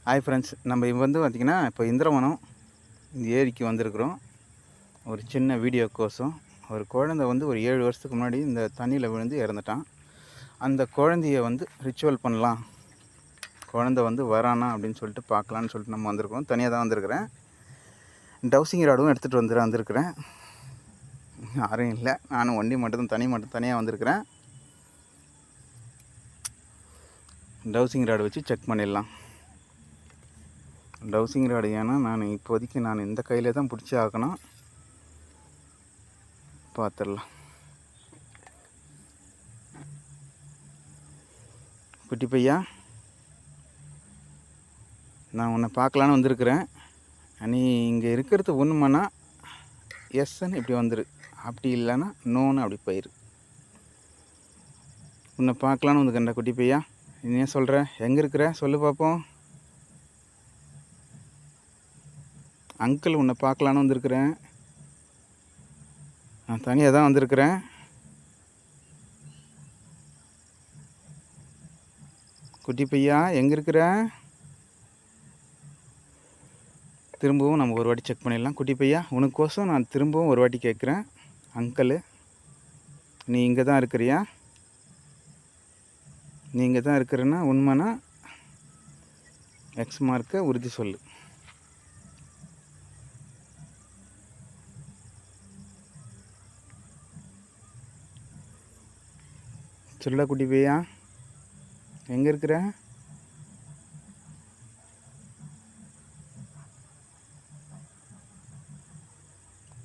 Hi friends, நம்ம பார்த்திங்கன்னா இப்போ இந்திரவனம் இந்த ஏரிக்கு வந்திருக்கிறோம். ஒரு சின்ன வீடியோ கோசம். ஒரு குழந்தை ஒரு 7 வருஷத்துக்கு முன்னாடி இந்த தண்ணியில் விழுந்து இறந்துட்டான். அந்த குழந்தைய ரிச்சுவல் பண்ணலாம், குழந்தை வரானா அப்படின்னு சொல்லிட்டு பார்க்கலான்னு சொல்லிட்டு நம்ம வந்திருக்கோம். தனியாக தான் வந்திருக்கிறேன். டவுசிங் ராடும் எடுத்துகிட்டு வந்திருக்கிறேன். யாரும் இல்லை, நானும் ஒண்டி மட்டும் தனியாக வந்திருக்கிறேன். டவுசிங் ராடு வச்சு செக் பண்ணிடலாம். டவுசிங் ராடு ஏன்னா இப்போதைக்கு இந்த கையில் தான் பிடிச்சி ஆக்கணும். பார்த்துடலாம். குட்டி பையா, நான் உன்னை பார்க்கலான்னு வந்திருக்கிறேன். நீ இங்கே இருக்கிறது உண்மைன்னா எஸ்ன்னு இப்படி வந்துரு, அப்படி இல்லைன்னா நோன்னு அப்படி போயிரு. உன்னை பார்க்கலான்னு வந்துக்கண்டா குட்டி பையா. நீ ஏன் சொல்கிற? எங்கே இருக்கிற சொல்லு பார்ப்போம். அங்கிள் உன்னை பார்க்கலான்னு வந்திருக்கிறேன். நான் தனியாக தான் வந்திருக்கிறேன். குட்டி பையா எங்கே இருக்கிற? திரும்பவும் நம்ம ஒரு வாட்டி செக் பண்ணிடலாம். குட்டி பையா, உனக்கோசம் நான் திரும்பவும் ஒரு வாட்டி கேட்குறேன். அங்கிள், நீ இங்கே தான் இருக்கிறியா? நீ இங்கே தான் இருக்கிறன்னா உண்மைனா எக்ஸ் மார்க்கை உறுதி சொல்லு. சொல்ல குட்டி பையா, எங்கே இருக்கிற?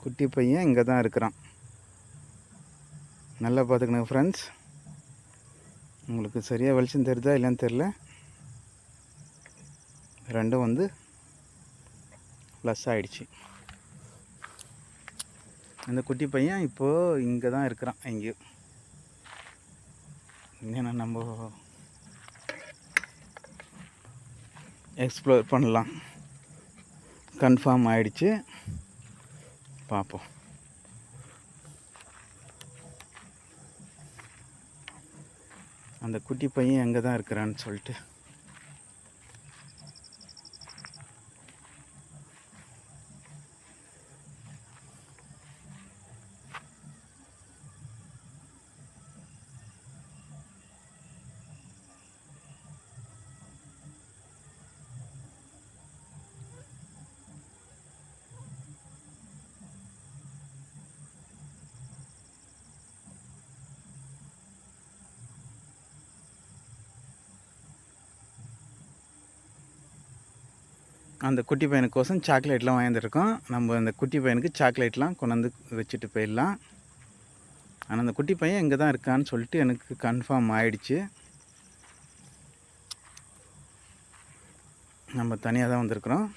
குட்டி பையன் இங்கே தான் இருக்கிறான். நல்லா பார்த்துக்கணும் ஃப்ரெண்ட்ஸ். உங்களுக்கு சரியாக வெளிச்சம் தெரியுதா இல்லைன்னு தெரில. ரெண்டும் ப்ளஸ் ஆகிடுச்சு. அந்த குட்டி பையன் இப்போது இங்கே தான் இருக்கிறான். எங்கேயும் ஏன்னா நம்ம எக்ஸ்ப்ளோர் பண்ணலாம். கன்ஃபார்ம் ஆகிடுச்சு. பார்ப்போம். அந்த குட்டி பையன் எங்கே தான் இருக்கிறான்னு சொல்லிட்டு. அந்த குட்டி பையனுக்கோசம் சாக்லேட்லாம் வாங்கியிருக்கோம். நம்ம அந்த குட்டி பையனுக்கு சாக்லேட்லாம் கொண்டாந்து வச்சுட்டு போயிடலாம். ஆனால் அந்த குட்டி பையன் இங்கே தான் இருக்கான்னு சொல்லிட்டு எனக்கு கன்ஃபார்ம் ஆகிடுச்சு. நம்ம தனியாக தான் வந்திருக்கிறோம்.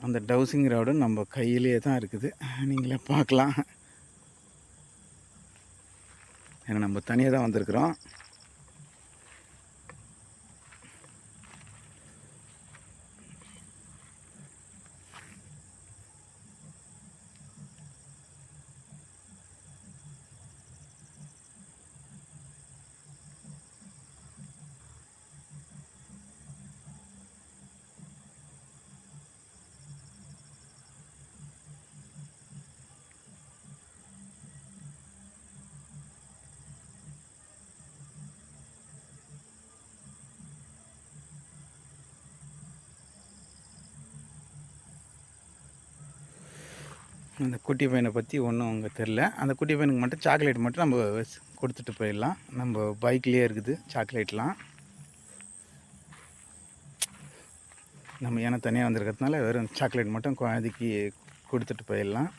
அந்த டவுசிங் ராடு நம்ம கையிலே தான் இருக்குது, நீங்களே பார்க்கலாம். ஏன்னா நம்ம தனியாக தான் வந்திருக்கிறோம். அந்த குட்டி பையனை பற்றி ஒன்றும் அங்கே தெரில. அந்த குட்டி பையனுக்கு மட்டும் சாக்லேட் மட்டும் நம்ம கொடுத்துட்டு போயிடலாம். நம்ம பைக்லேயே இருக்குது சாக்லேட்லாம். நம்ம ஏன்னா தனியாக வந்திருக்கிறதுனால வெறும் சாக்லேட் மட்டும் குழந்தைக்கு கொடுத்துட்டு போயிடலாம்.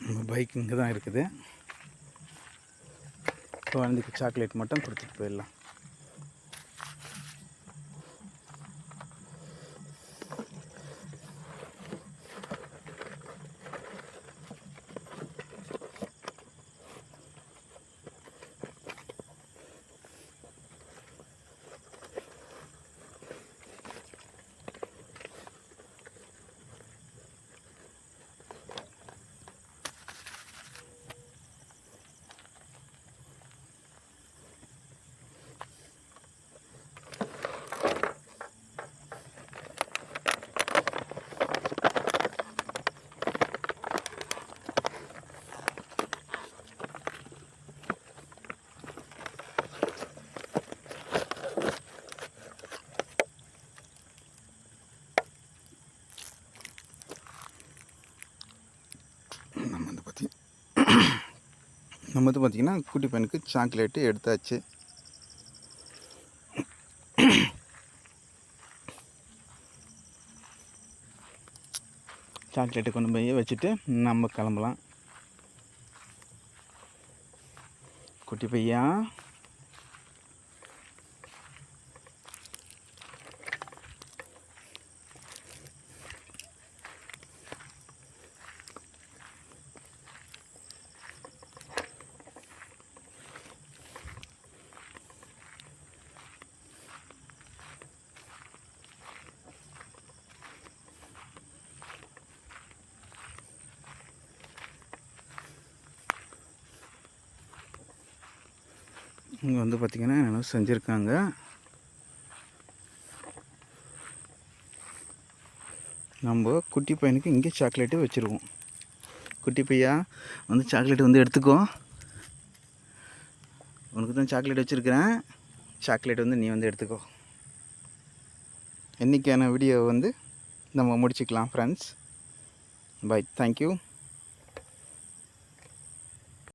நம்ம பைக் இங்கே தான் இருக்குது. குழந்தைக்கு சாக்லேட் மட்டும் கொடுத்துட்டு போயிடலாம். நம்ம வந்து பார்த்திங்கன்னா குட்டி பையனுக்கு சாக்லேட்டு எடுத்தாச்சு. சாக்லேட்டை கொண்டு போய் வச்சுட்டு நம்ம கிளம்பலாம். குட்டி பையா, இங்கே வந்து பார்த்திங்கன்னா என்னென்ன செஞ்சுருக்காங்க. நம்ம குட்டி பையனுக்கு இங்கே சாக்லேட்டு வச்சுருவோம். குட்டி பையா வந்து சாக்லேட்டு வந்து எடுத்துக்கோ. உனக்கு தான் சாக்லேட் வச்சுருக்கிறேன். சாக்லேட் வந்து நீ வந்து எடுத்துக்கோ. இன்றைக்கான வீடியோ வந்து நம்ம முடிச்சுக்கலாம் ஃப்ரெண்ட்ஸ். By, thank you.